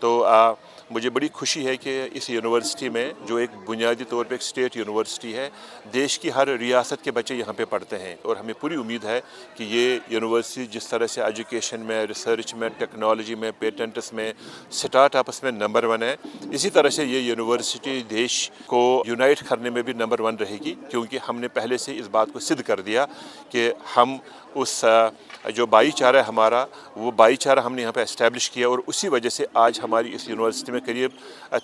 تو مجھے بڑی خوشی ہے کہ اس یونیورسٹی میں جو ایک بنیادی طور پہ ایک اسٹیٹ یونیورسٹی ہے، دیش کی ہر ریاست کے بچے یہاں پہ پڑھتے ہیں، اور ہمیں پوری امید ہے کہ یہ یونیورسٹی جس طرح سے ایجوکیشن میں، ریسرچ میں، ٹیکنالوجی میں، پیٹنٹس میں، سٹارٹ اپس میں نمبر 1 ہے، اسی طرح سے یہ یونیورسٹی دیش کو یونائٹ کرنے میں بھی نمبر 1 رہے گی، کیونکہ ہم نے پہلے سے اس بات کو سدھ کر دیا کہ ہم اس جو بھائی چارہ ہے ہمارا، وہ بھائی چارہ ہم نے یہاں پہ اسٹیبلش کیا، اور اسی وجہ سے آج ہماری اس یونیورسٹی میں قریب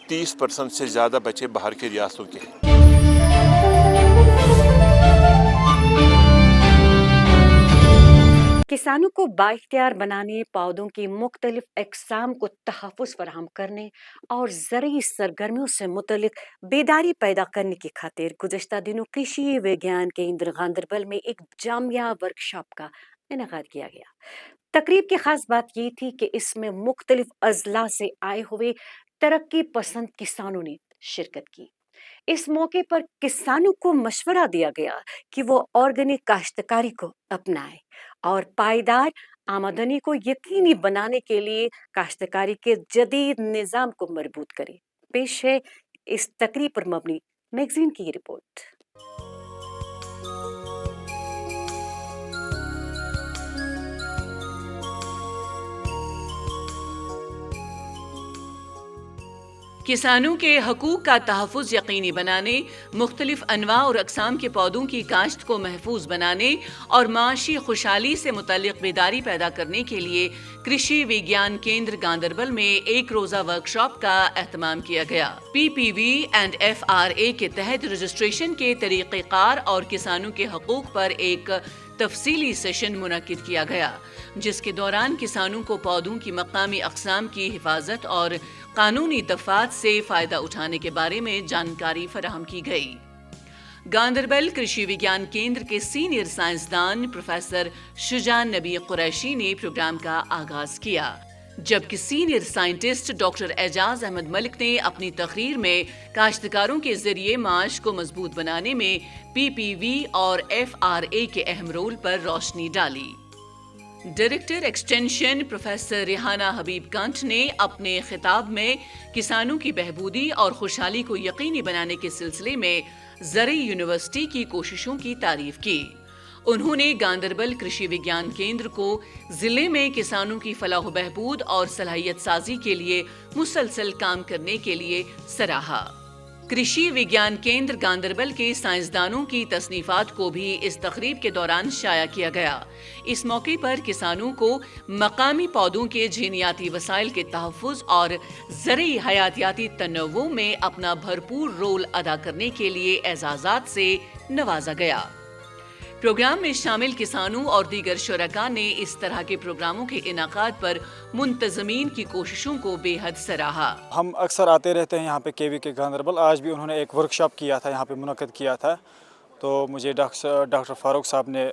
30% سے زیادہ بچے باہر کے ریاستوں کے ہیں۔ کسانوں کو بااختیار بنانے، پودوں کی مختلف اقسام کو تحفظ فراہم کرنے اور زرعی سرگرمیوں سے متعلق بیداری پیدا کرنے کی خاطر گزشتہ دنوں کرشی وگیان کیندر گاندربل میں ایک جامعہ ورکشاپ کا انعقاد کیا گیا۔ تقریب کی خاص بات یہ تھی کہ اس میں مختلف اضلاع سے آئے ہوئے ترقی پسند کسانوں نے شرکت کی۔ اس موقع پر کسانوں کو مشورہ دیا گیا کہ وہ آرگینک کاشتکاری کو اپنائیں اور پائیدار آمدنی کو یقینی بنانے کے لیے کاشتکاری کے جدید نظام کو مربوط کریں۔ پیش ہے اس تقریب پر مبنی میگزین کی یہ رپورٹ۔ کسانوں کے حقوق کا تحفظ یقینی بنانے، مختلف انواع اور اقسام کے پودوں کی کاشت کو محفوظ بنانے اور معاشی خوشحالی سے متعلق بیداری پیدا کرنے کے لیے کرشی وگیان کیندر گاندربل میں ایک روزہ ورکشاپ کا اہتمام کیا گیا۔ PPV&FRA کے تحت رجسٹریشن کے طریقہ کار اور کسانوں کے حقوق پر ایک تفصیلی سیشن منعقد کیا گیا، جس کے دوران کسانوں کو پودوں کی مقامی اقسام کی حفاظت اور قانونی دفعات سے فائدہ اٹھانے کے بارے میں جانکاری فراہم کی گئی۔ گاندربل کرشی وگیان کیندر کے سینئر سائنسدان پروفیسر شجاع نبی قریشی نے پروگرام کا آغاز کیا، جبکہ سینئر سائنٹسٹ ڈاکٹر اعجاز احمد ملک نے اپنی تقریر میں کاشتکاروں کے ذریعے معاش کو مضبوط بنانے میں PPV اور FRA کے اہم رول پر روشنی ڈالی۔ ڈائریکٹر ایکسٹینشن پروفیسر ریحانہ حبیب کنٹھ نے اپنے خطاب میں کسانوں کی بہبودی اور خوشحالی کو یقینی بنانے کے سلسلے میں زرعی یونیورسٹی کی کوششوں کی تعریف کی۔ انہوں نے گاندربل کرشی وگیان کیندر کو ضلع میں کسانوں کی فلاح و بہبود اور صلاحیت سازی کے لیے مسلسل کام کرنے کے لیے سراہا۔ کرشی وگیان کیندر گاندربل کے سائنسدانوں کی تصنیفات کو بھی اس تقریب کے دوران شائع کیا گیا۔ اس موقع پر کسانوں کو مقامی پودوں کے جینیاتی وسائل کے تحفظ اور زرعی حیاتیاتی تنوع میں اپنا بھرپور رول ادا کرنے کے لیے اعزازات سے نوازا گیا۔ پروگرام میں شامل کسانوں اور دیگر شرکاء نے اس طرح کے پروگراموں کے انعقاد پر منتظمین کی کوششوں کو بے حد سراہا۔ ہم اکثر آتے رہتے ہیں یہاں پہ KVK گاندربل، آج بھی انہوں نے ایک ورکشاپ کیا تھا، یہاں پہ منعقد کیا تھا، تو مجھے ڈاکٹر فاروق صاحب نے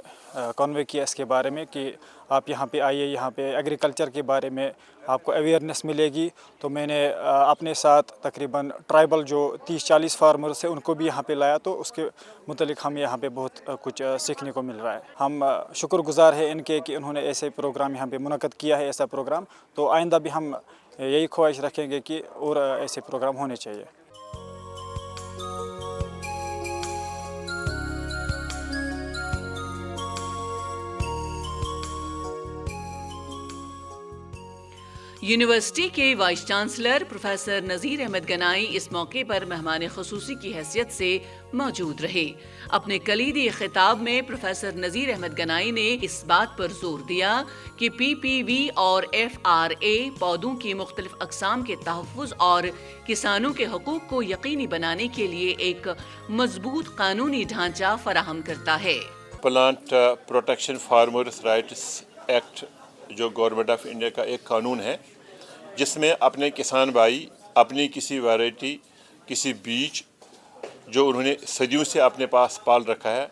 کنوے کیا اس کے بارے میں کہ آپ یہاں پہ آئیے، یہاں پہ ایگریکلچر کے بارے میں آپ کو اویئرنیس ملے گی۔ تو میں نے اپنے ساتھ تقریباً ٹرائبل جو 30-40 فارمرز ہیں ان کو بھی یہاں پہ لایا، تو اس کے متعلق ہم یہاں پہ بہت کچھ سیکھنے کو مل رہا ہے۔ ہم شکر گزار ہیں ان کے کہ انہوں نے ایسے پروگرام یہاں پہ منعقد کیا ہے، ایسا پروگرام، تو آئندہ بھی ہم یہی خواہش رکھیں گے کہ اور ایسے پروگرام ہونے چاہیے۔ یونیورسٹی کے vice chancellor professor Nazir Ahmad Ganai اس موقع پر مہمان خصوصی کی حیثیت سے موجود رہے۔ اپنے کلیدی خطاب میں پروفیسر نذیر احمد گنائی نے اس بات پر زور دیا کہ PPV اور FRA پودوں کی مختلف اقسام کے تحفظ اور کسانوں کے حقوق کو یقینی بنانے کے لیے ایک مضبوط قانونی ڈھانچہ فراہم کرتا ہے۔ Plant protection farmers rights act جو گورنمنٹ آف انڈیا کا ایک قانون ہے، جس میں اپنے کسان بھائی اپنی کسی ویرائٹی، کسی بیج جو انہوں نے صدیوں سے اپنے پاس پال رکھا ہے،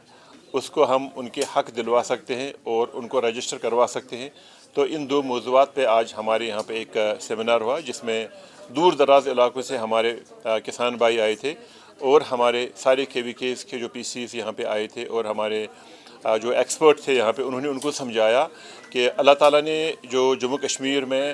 اس کو ہم ان کے حق دلوا سکتے ہیں اور ان کو رجسٹر کروا سکتے ہیں۔ تو ان دو موضوعات پہ آج ہمارے یہاں پہ ایک سیمینار ہوا، جس میں دور دراز علاقوں سے ہمارے کسان بھائی آئے تھے، اور ہمارے سارے KVKs کے جو PCs یہاں پہ آئے تھے، اور ہمارے جو ایکسپرٹ تھے یہاں پہ، انہوں نے ان کو سمجھایا کہ اللہ تعالیٰ نے جو جموں کشمیر میں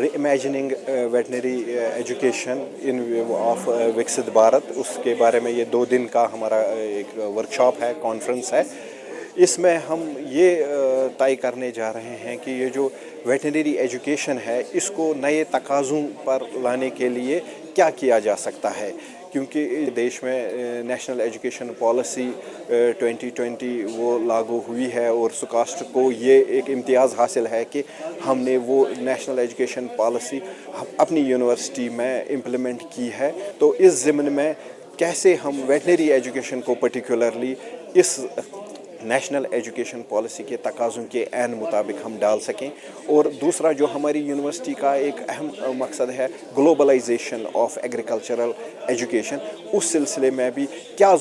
ری-امیجننگ ویٹنری ایجوکیشن آف وکست بھارت، اس کے بارے میں یہ 2 دن کا ہمارا ایک ورکشاپ ہے، کانفرنس ہے. اس میں ہم یہ طے کرنے جا رہے ہیں کہ یہ جو ویٹنری ایجوکیشن ہے اس کو نئے تقاضوں پر لانے کے لیے کیا کیا جا سکتا ہے، کیونکہ دیش میں نیشنل ایجوکیشن پالیسی 2020 وہ لاگو ہوئی ہے اور سکاسٹ کو یہ ایک امتیاز حاصل ہے کہ ہم نے وہ نیشنل ایجوکیشن پالیسی اپنی یونیورسٹی میں امپلیمنٹ کی ہے. تو اس ضمن میں کیسے ہم ویٹنری ایجوکیشن کو پرٹیکولرلی اس نیشنل ایجوکیشن پالیسی کے تقاضوں کے عین مطابق ہم ڈال سکیں. اور دوسرا جو ہماری یونیورسٹی کا ایک اہم مقصد ہے گلوبلائزیشن آف ایگریکلچرل ایجوکیشن، اس سلسلے میں بھی کیا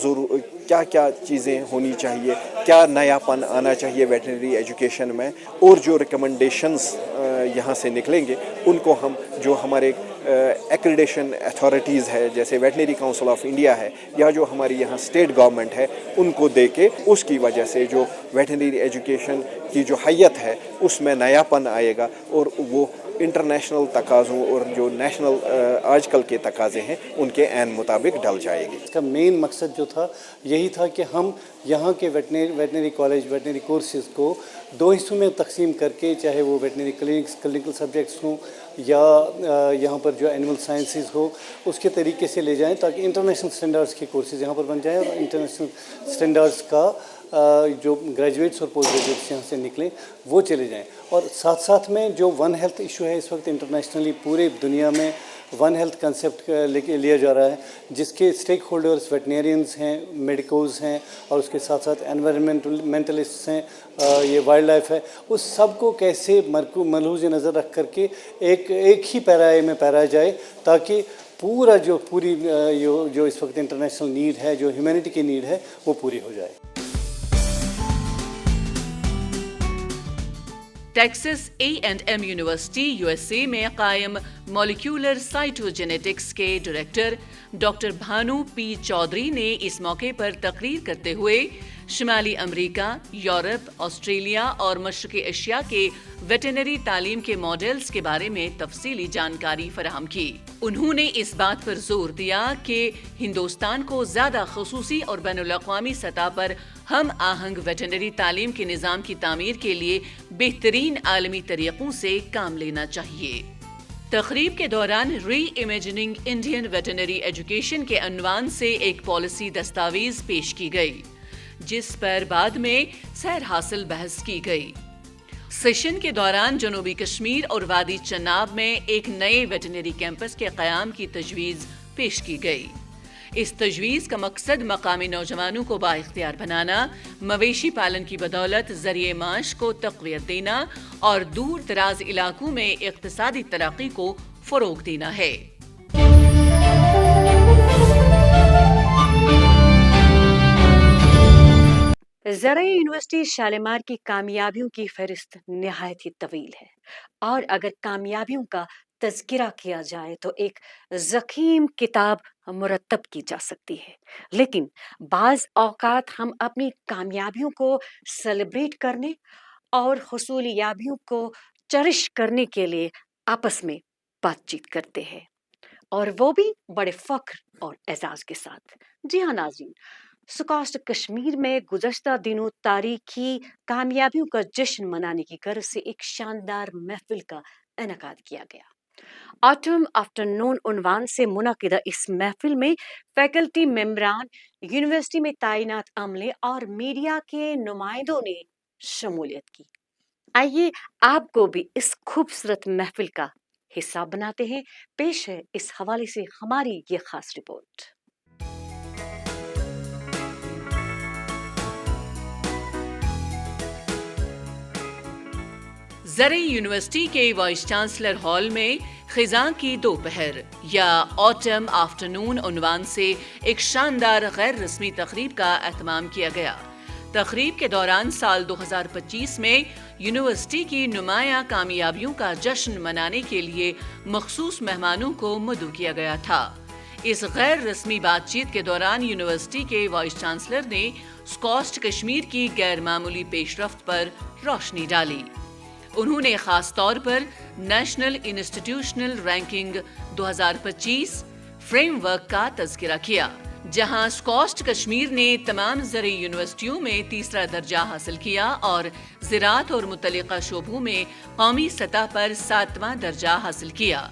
چیزیں ہونی چاہیے، کیا نیا پن آنا چاہیے ویٹنری ایجوکیشن میں، اور جو ریکمنڈیشنز یہاں سے نکلیں گے ان کو ہم جو ہمارے ایکریڈیشن اتھارٹیز ہے جیسے ویٹنری کاؤنسل آف انڈیا ہے یا جو ہماری یہاں اسٹیٹ گورنمنٹ ہے ان کو دے کے اس کی وجہ سے جو ویٹنری ایجوکیشن کی جو حیت ہے اس میں نیا پن آئے گا اور وہ انٹرنیشنل تقاضوں اور جو نیشنل آج کل کے تقاضے ہیں ان کے عین مطابق ڈل جائے گی. اس کا مین مقصد جو تھا یہی تھا کہ ہم یہاں کے ویٹنری کالج ویٹنری کورسز کو 2 حصوں میں تقسیم کر کے، چاہے وہ ویٹنری کلینکل سبجیکٹس ہوں یا یہاں پر جو اینیمل سائنسز ہو، اس کے طریقے سے لے جائیں تاکہ انٹرنیشنل سٹینڈرڈس کے کورسز یہاں پر بن جائیں اور انٹرنیشنل سٹینڈرڈس کا جو گریجویٹس اور پوسٹ گریجویٹس یہاں سے نکلیں وہ چلے جائیں. اور ساتھ ساتھ میں جو ون ہیلتھ ایشو ہے اس وقت انٹرنیشنلی پورے دنیا میں ون ہیلتھ کنسیپٹ لیا جا رہا ہے، جس کے اسٹیک ہولڈرز ویٹنیرینز ہیں، میڈیکوز ہیں اور اس کے ساتھ ساتھ انوائرمنٹلسٹس ہیں، یہ وائلڈ لائف ہے. اس سب کو کیسے ملحوظ نظر رکھ کر کے ایک ہی پیرائے میں پیرایا جائے تاکہ پوری جو اس وقت انٹرنیشنل نیڈ ہے، جو ہیومینٹی کی نیڈ ہے، وہ پوری ہو جائے. ٹیکسس A&M یونیورسٹی USA میں قائم مالیکولر سائٹوجینیٹکس کے ڈائریکٹر ڈاکٹر بھانو پی چودھری نے اس موقع پر تقریر کرتے ہوئے شمالی امریکہ، یورپ، آسٹریلیا اور مشرقی ایشیا کے ویٹرنری تعلیم کے ماڈلز کے بارے میں تفصیلی جانکاری فراہم کی. انہوں نے اس بات پر زور دیا کہ ہندوستان کو زیادہ خصوصی اور بین الاقوامی سطح پر ہم آہنگ ویٹرنری تعلیم کے نظام کی تعمیر کے لیے بہترین عالمی طریقوں سے کام لینا چاہیے. تقریب کے دوران ری امیجننگ انڈین ویٹرنری ایجوکیشن کے عنوان سے ایک پالیسی دستاویز پیش کی گئی جس پر بعد میں سیر حاصل بحث کی گئی. سیشن کے دوران جنوبی کشمیر اور وادی چناب میں ایک نئے ویٹرنری کیمپس کے قیام کی تجویز پیش کی گئی. اس تجویز کا مقصد مقامی نوجوانوں کو بااختیار بنانا، مویشی پالن کی بدولت ذریعہ معاش کو تقویت دینا اور دور دراز علاقوں میں اقتصادی ترقی کو فروغ دینا ہے. زرعی یونیورسٹی شالیمار کی کامیابیوں کی فہرست نہایت ہی طویل ہے، اور اگر کامیابیوں کا تذکرہ کیا جائے تو ایک ضخیم کتاب مرتب کی جا سکتی ہے. لیکن بعض اوقات ہم اپنی کامیابیوں کو سیلیبریٹ کرنے اور حصولیابیوں کو چرش کرنے کے لیے آپس میں بات چیت کرتے ہیں، اور وہ بھی بڑے فخر اور اعزاز کے ساتھ. جی ہاں ناظرین، سکاسٹ کشمیر میں گزشتہ دنوں تاریخی کامیابیوں کا جشن منانے کی غرض سے ایک شاندار محفل کا انعقاد کیا گیا. آٹم آفٹرنون عنوان سے منعقدہ اس محفل میں فیکلٹی ممبران، یونیورسٹی میں تعینات عملے اور میڈیا کے نمائندوں نے شمولیت کی. آئیے آپ کو بھی اس خوبصورت محفل کا حصہ بناتے ہیں. پیش ہے اس حوالے سے ہماری یہ خاص رپورٹ. زرعی یونیورسٹی کے وائس چانسلر ہال میں خزاں کی دوپہر یا آٹم آفٹرنون عنوان سے ایک شاندار غیر رسمی تقریب کا اہتمام کیا گیا. تقریب کے دوران سال 2025 میں یونیورسٹی کی نمایاں کامیابیوں کا جشن منانے کے لیے مخصوص مہمانوں کو مدعو کیا گیا تھا. اس غیر رسمی بات چیت کے دوران یونیورسٹی کے وائس چانسلر نے سکاسٹ کشمیر کی غیر معمولی پیش رفت پر روشنی ڈالی. انہوں نے خاص طور پر national institutional ranking 2025 framework کا تذکرہ کیا، جہاں سکاسٹ کشمیر نے تمام زرعی یونیورسٹیوں میں تیسرا درجہ حاصل کیا اور زراعت اور متعلقہ شعبوں میں قومی سطح پر 7واں درجہ حاصل کیا۔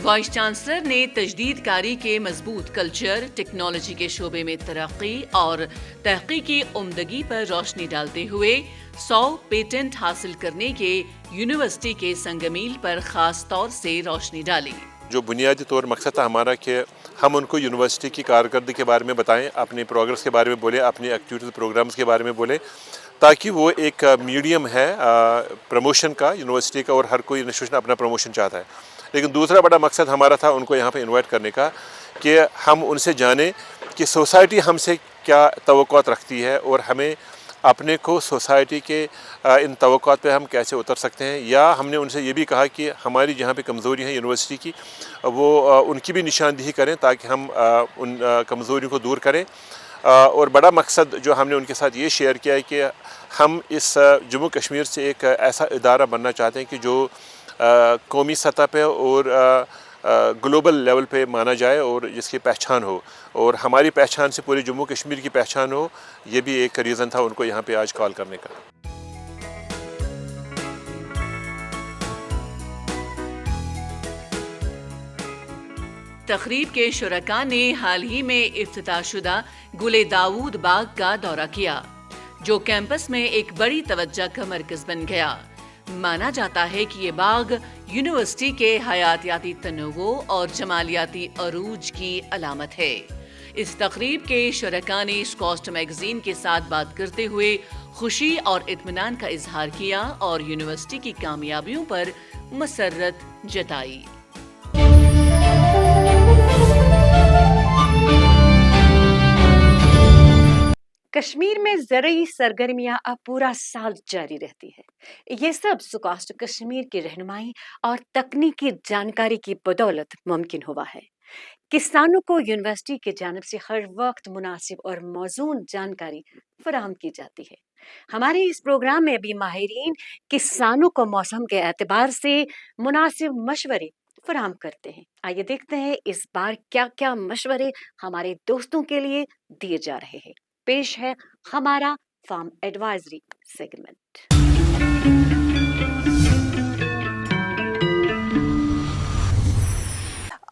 وائس چانسلر نے تجدید کاری کے مضبوط کلچر، ٹیکنالوجی کے شعبے میں ترقی اور تحقیقی عمدگی پر روشنی ڈالتے ہوئے 100 پیٹنٹ حاصل کرنے کے یونیورسٹی کے سنگ میل پر خاص طور سے روشنی ڈالی۔ جو بنیادی طور مقصد تھا ہمارا کہ ہم ان کو یونیورسٹی کی کارکردگی کے بارے میں بتائیں، اپنے پروگرس کے بارے میں بولیں، اپنے ایکٹیویٹیز پروگرامز کے بارے میں بولیں، تاکہ وہ ایک میڈیم ہے پروموشن کا یونیورسٹی کا، اور ہر کوئی انسٹیٹیوشن اپنا پروموشن چاہتا ہے۔ لیکن دوسرا بڑا مقصد ہمارا تھا ان کو یہاں پہ انوائٹ کرنے کا کہ ہم ان سے جانیں کہ سوسائٹی ہم سے کیا توقعات رکھتی ہے، اور ہمیں اپنے کو سوسائٹی کے ان توقعات پہ ہم کیسے اتر سکتے ہیں۔ یا ہم نے ان سے یہ بھی کہا کہ ہماری جہاں پہ کمزوری ہیں یونیورسٹی کی، وہ ان کی بھی نشاندہی کریں تاکہ ہم ان کمزوریوں کو دور کریں۔ اور بڑا مقصد جو ہم نے ان کے ساتھ یہ شیئر کیا ہے کہ ہم اس جموں کشمیر سے ایک ایسا ادارہ بننا چاہتے ہیں کہ جو قومی سطح پہ اور گلوبل لیول پہ مانا جائے، اور جس کی پہچان ہو، اور ہماری پہچان سے پوری جموں کشمیر کی پہچان ہو۔ یہ بھی ایک ریزن تھا ان کو یہاں پہ آج کال کرنے کا۔ تقریب کے شرکاء نے حال ہی میں افتتاح شدہ گل داود باغ کا دورہ کیا، جو کیمپس میں ایک بڑی توجہ کا مرکز بن گیا۔ مانا جاتا ہے کہ یہ باغ یونیورسٹی کے حیاتیاتی تنوع اور جمالیاتی عروج کی علامت ہے۔ اس تقریب کے شرکاء نے سکاسٹ میگزین کے ساتھ بات کرتے ہوئے خوشی اور اطمینان کا اظہار کیا اور یونیورسٹی کی کامیابیوں پر مسرت جتائی۔ کشمیر میں زرعی سرگرمیاں اب پورا سال جاری رہتی ہے۔ یہ سب سکاسٹ کشمیر کی رہنمائی اور تکنیکی جانکاری کی بدولت ممکن ہوا ہے۔ کسانوں کو یونیورسٹی کی جانب سے ہر وقت مناسب اور موزون جانکاری فراہم کی جاتی ہے۔ ہمارے اس پروگرام میں بھی ماہرین کسانوں کو موسم کے اعتبار سے مناسب مشورے فراہم کرتے ہیں۔ آئیے دیکھتے ہیں اس بار کیا کیا مشورے ہمارے دوستوں کے لیے دیے جا رہے ہیں۔ پیش ہے ہمارا فارم ایڈوائزری سیگمنٹ۔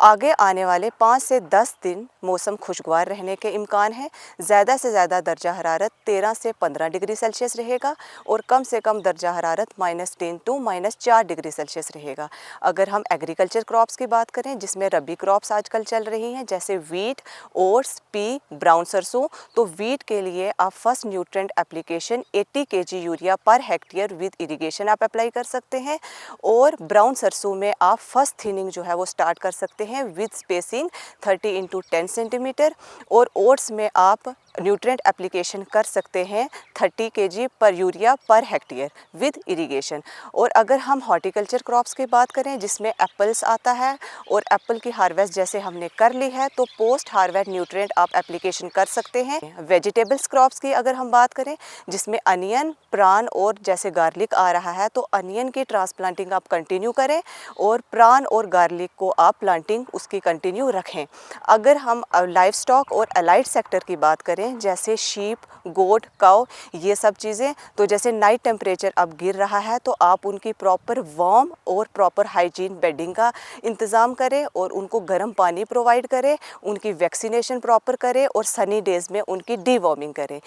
آگے آنے والے 5 سے 10 دن موسم خوشگوار رہنے کے امکان ہیں۔ زیادہ سے زیادہ درجہ حرارت 13 سے 15 ڈگری سیلسیس رہے گا، اور کم سے کم درجہ حرارت -3 to -4 ڈگری سیلسیس رہے گا۔ اگر ہم ایگریکلچر کراپس کی بات کریں، جس میں ربی کراپس آج کل چل رہی ہیں، جیسے ویٹ، اوٹس، پی، براؤن سرسوں، تو ویٹ کے لیے آپ first nutrient application 80 kg urea per hectare with irrigation آپ اپلائی کر سکتے ہیں، اور براؤن سرسوں میں آپ فرسٹ تھننگ جو ہے وہ سٹارٹ کر سکتے ہیں with spacing 30 into 10 centimetre, اور اوٹس میں آپ نیوٹرینٹ اپلیکیشن کر سکتے ہیں 30 kg پر urea per hectare with irrigation. اور اگر ہم ہارٹیکلچر کراپس کی بات کریں، جس میں ایپلس آتا ہے، اور ایپل کی ہارویسٹ جیسے ہم نے کر لی ہے، تو پوسٹ ہارویسٹ نیوٹرینٹ آپ اپلیکیشن کر سکتے ہیں۔ ویجیٹیبلس کراپس کی اگر ہم بات کریں، جس میں انین، پران اور جیسے گارلک آ رہا ہے، تو انین کی ٹرانسپلانٹنگ آپ کنٹینیو کریں، اور پران اور گارلک کو آپ پلانٹنگ اس کی کنٹینیو رکھیں۔ اگر ہم لائف سٹاک اور الائڈ سیکٹر کی بات کریں، جیسے شیپ، گوٹ، کاؤ، یہ سب چیزیں، تو جیسے نائٹ ٹیمپریچر اب گر رہا ہے، تو آپ ان کی پراپر وارم اور پراپر ہائیجین بیڈنگ کا انتظام کریں، اور ان کو گرم پانی پرووائڈ کریں، ان کی ویکسینیشن پراپر کریں، اور سنی ڈیز میں ان کی ڈی وارمنگ کریں۔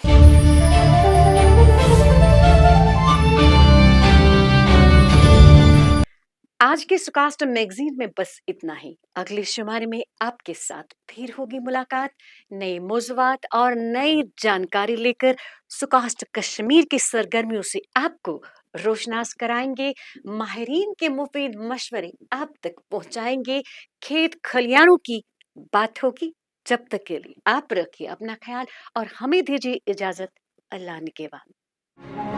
آج کے سکاسٹ میگزین میں بس اتنا ہی۔ اگلے شمارے میں آپ کے ساتھ پھر ہوگی ملاقات، نئے موضوعات اور نئی جانکاری لے کر۔ سکاسٹ کشمیر کی سرگرمیوں سے آپ کو روشناس کرائیں گے، ماہرین کے مفید مشورے آپ تک پہنچائیں گے، کھیت کھلیانوں کی بات ہوگی۔ جب تک کے لیے آپ رکھیے اپنا خیال اور ہمیں دیجیے اجازت۔ اللہ نگہبان۔